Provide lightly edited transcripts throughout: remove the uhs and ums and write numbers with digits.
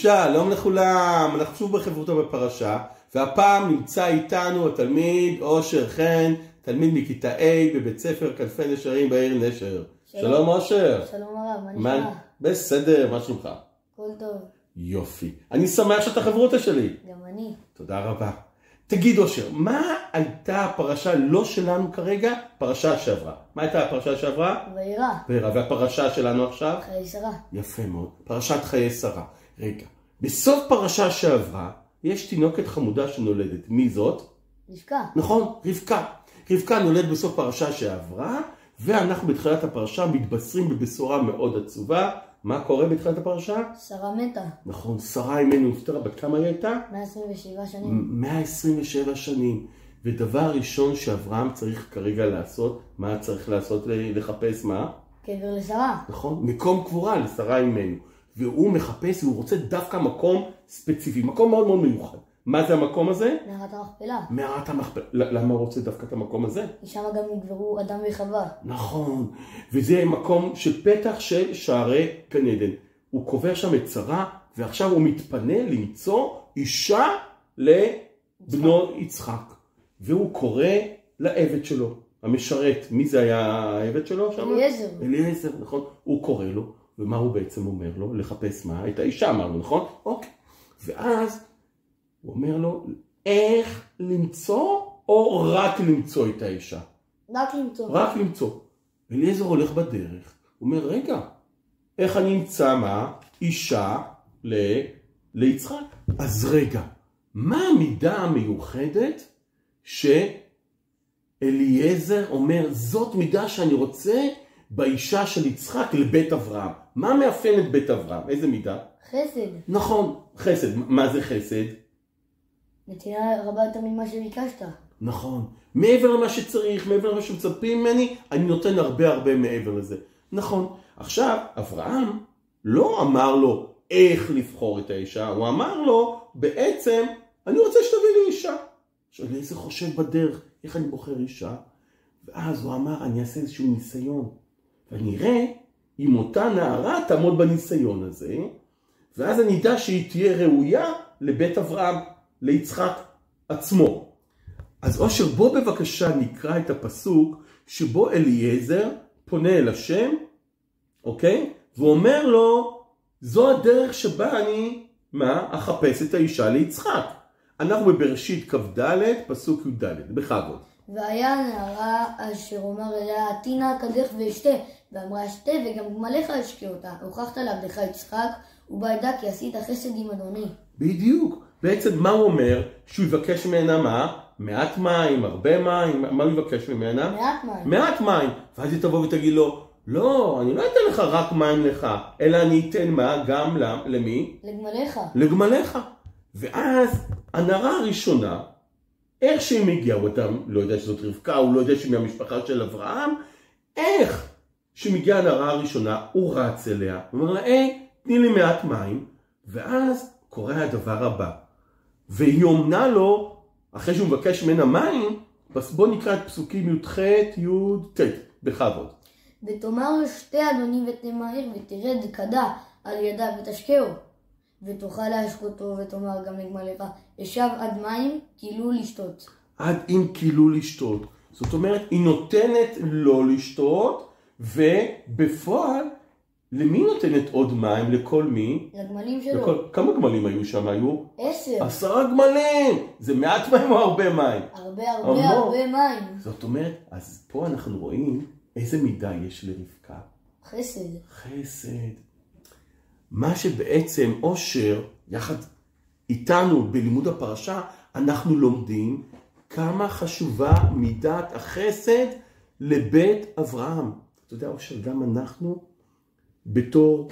שלום לכולם, אנחנו שוב בחברותא בפרשה, והפעם נמצא איתנו התלמיד אושר חן, תלמיד מכיתה A בבית ספר כנפי נשרים בעיר נשר. שלום אושר. שלום הרב, מה נשמע? בסדר, מה שלומך? הכל טוב. יופי. אני שמח שאתה חברותא שלי. גם אני. תודה רבה. תגיד אושר, מה הייתה הפרשה לא שלנו כרגע? פרשה שעברה. מה הייתה הפרשה שעברה? וירא. וירא. והפרשה שלנו עכשיו? חיי שרה. יפה מאוד. פרשת חיי שרה. רגע, בסוף פרשה שעברה יש תינוקת חמודה שנולדת. מי זאת? רבקה. נכון, רבקה. רבקה נולדת בסוף פרשה שעברה, ואנחנו בתחילת הפרשה מתבשרים בבשורה מאוד עצובה. מה קורה בתחילת הפרשה? שרה מתה. נכון, שרה אימנו נפטרה. בת כמה היא הייתה? 127 שנים. 127 שנים. ודבר ראשון שאברהם צריך כרגע לעשות, מה צריך לעשות? לחפש מה? קבר לשרה. נכון, מקום קבורה לשרה אימנו. והוא מחפש, והוא רוצה דווקא מקום ספציפי, מקום מאוד מאוד מיוחד. מה זה המקום הזה? מערת המכפלה. מערת המכפלה. למה הוא רוצה דווקא את המקום הזה? שם גם נקברו אדם וחווה. נכון, וזה מקום שפתח של שערי גן עדן. הוא קובר שם את שרה, ועכשיו הוא מתפנה למצוא אישה לבנו יצחק. והוא קורא לעבד שלו, המשרת. מי זה היה העבד שלו שם? אליעזר. אליעזר, נכון. הוא קורא לו, ומה הוא בעצם אומר לו? לחפש מה? את האישה אמרנו, נכון? אוקיי. ואז הוא אומר לו, איך למצוא או רק למצוא את האישה? רק למצוא. רק למצוא. אליעזר הולך בדרך, הוא אומר, רגע, איך אני אמצא מה? אישה ליצחק. אז רגע, מה המידה המיוחדת שאליעזר אומר, זאת מידה שאני רוצה באישה של יצחק לבית אברהם? מה מאפיין את בית אברהם? איזה מידה? חסד. נכון, חסד. מה זה חסד? נתינה רבה יותר ממה שביקשת. נכון. מעבר למה שצריך, מעבר למה שמצפים ממני, אני נותן הרבה מעבר לזה. נכון. עכשיו, אברהם לא אמר לו איך לבחור את האישה, הוא אמר לו, בעצם, אני רוצה שתביא לי אישה. עכשיו, אליעזר חושב בדרך, איך אני בוחר אישה? ואז הוא אמר, אני אעשה איזשהו ניסיון. ואני אראה אם אותה נערה תעמוד בניסיון הזה, ואז אני אדע שהיא תהיה ראויה לבית אברהם, ליצחק עצמו. אז אושר, בוא בבקשה נקרא את הפסוק שבו אליעזר פונה אל השם, אוקיי? ואומר לו, זו הדרך שבה אני, אחפש את האישה ליצחק. אנחנו בבראשית כ"ד, פסוק י"ד, בכבוד. והיה הנערה אשר אומר אליה, תינה קדך ואשתה, ואמרה אשתה וגם גמליך אשקה אותה. הוכחת לעבדך יצחק, ובעדה כי עשית חסד עם אדוני. בדיוק. בעצם מה הוא אומר? שהוא יבקש ממנה מה? מעט מים, הרבה מים. מה הוא יבקש ממנה? מעט מים. מעט מים. ואז היא תבוא ותגיד לו, לא, אני לא אתן לך רק מים לך, אלא אני אתן מה? גם למי? לגמליך. לגמליך. ואז הנערה הראשונה, איך שהיא מגיעה, הוא לא יודע שזאת רבקה, הוא לא יודע שהיא מהמשפחה של אברהם, איך שמגיעה הנערה הראשונה, הוא רץ אליה, הוא אומר לה, תני לי מעט מים, ואז קורה הדבר הבא. והיא אומנה לו, אחרי שהוא מבקש ממנה מים, בוא נקרא את פסוקים י"ח, י"ט, בכבוד. ותאמר שתי אדוני ותמהר ותרד קדה על ידה ותשקהו. ותוכל להשקותו ותאמר גם לגמליך, אשב עד מים כאילו לשתות. עד אם כאילו לשתות. זאת אומרת, היא נותנת לא לשתות, ובפועל, למי נותנת עוד מים? לכל מי? לגמלים שלו. כמה גמלים היו שם? היו? 10. 10 גמלים! זה מעט מים או הרבה מים? הרבה מים. זאת אומרת, אז פה אנחנו רואים איזה מידה יש לרבקה. חסד. חסד. מה שבעצם אושר, יחד איתנו בלימוד הפרשה, אנחנו לומדים כמה חשובה מידת החסד לבית אברהם. אתה יודע, אושר, גם אנחנו, בתור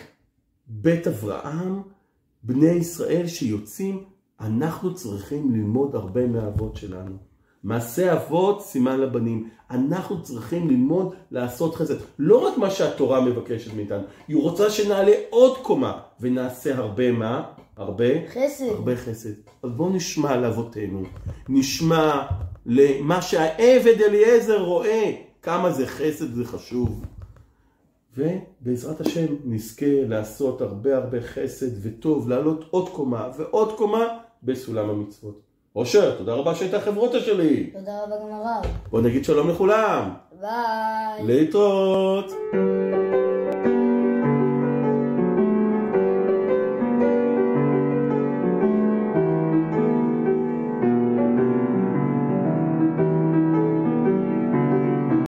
בית אברהם, בני ישראל שיוצאים, אנחנו צריכים ללמוד הרבה מהאבות שלנו. מעשה אבות סימן לבנים. אנחנו צריכים ללמוד לעשות חסד. לא רק מה שהתורה מבקשת מאיתנו. היא רוצה שנעלה עוד קומה ונעשה הרבה מה? הרבה חסד. הרבה חסד. אז בואו נשמע לאבותינו. נשמע למה שהעבד אליעזר רואה. כמה זה חסד וזה חשוב. ובעזרת השם נזכה לעשות הרבה חסד וטוב, לעלות עוד קומה ועוד קומה בסולם המצוות. אושר, תודה רבה שהייתה חברותה שלי. תודה רבה גם הרב. בוא נגיד שלום לכולם. ביי. להתראות.